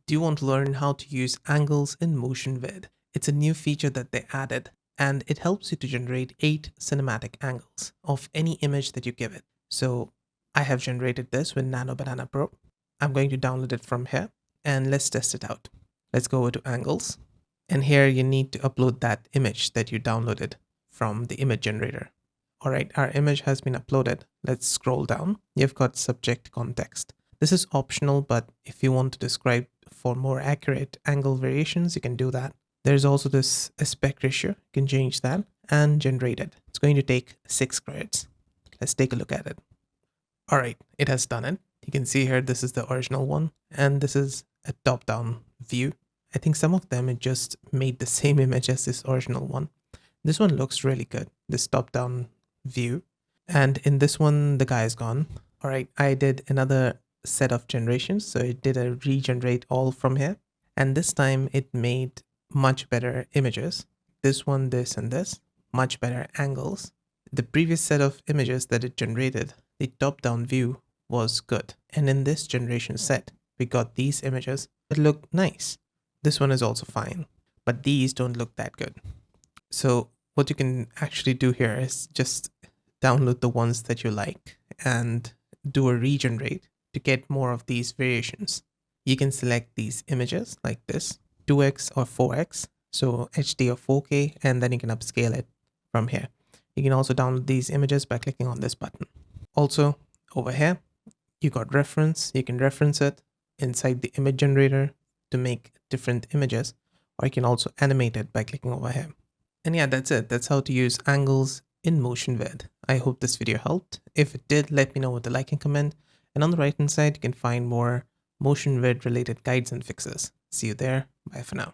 Do you want to learn how to use angles in Motionvid? It's a new feature that they added, and it helps you to generate 8 cinematic angles of any image that you give it. So I have generated this with Nano Banana Pro. I'm going to download it from here, and let's test it out. Let's go over to angles, and here you need to upload that image that you downloaded from the image generator. All right, our image has been uploaded. Let's scroll down. You've got subject context. This is optional, but if you want to describe for more accurate angle variations, you can do that. There's also this aspect ratio. You can change that and generate it. It's going to take 6 credits. Let's take a look at it. All right, it has done it. You can see here, this is the original one, and this is a top-down view. I think some of them, it just made the same image as this original one. This one looks really good, this top-down view. And in this one, the guy is gone. All right, I did another set of generations. So it did a regenerate all from here. And this time it made much better images. This one, this, and this, much better angles. The previous set of images that it generated, the top-down view was good. And in this generation set, we got these images that look nice. This one is also fine, but these don't look that good. So what you can actually do here is just download the ones that you like and do a regenerate to get more of these variations. You can select these images like this, 2x or 4x, so HD or 4K, and then you can upscale it from here. You can also download these images by clicking on this button. Also, over here, you got reference. You can reference it inside the image generator to make different images, or you can also animate it by clicking over here. And yeah, that's it. That's how to use angles in Motionvid. I hope this video helped. If it did, let me know with a like and comment. And on the right hand side, you can find more Motionvid related guides and fixes. See you there. Bye for now.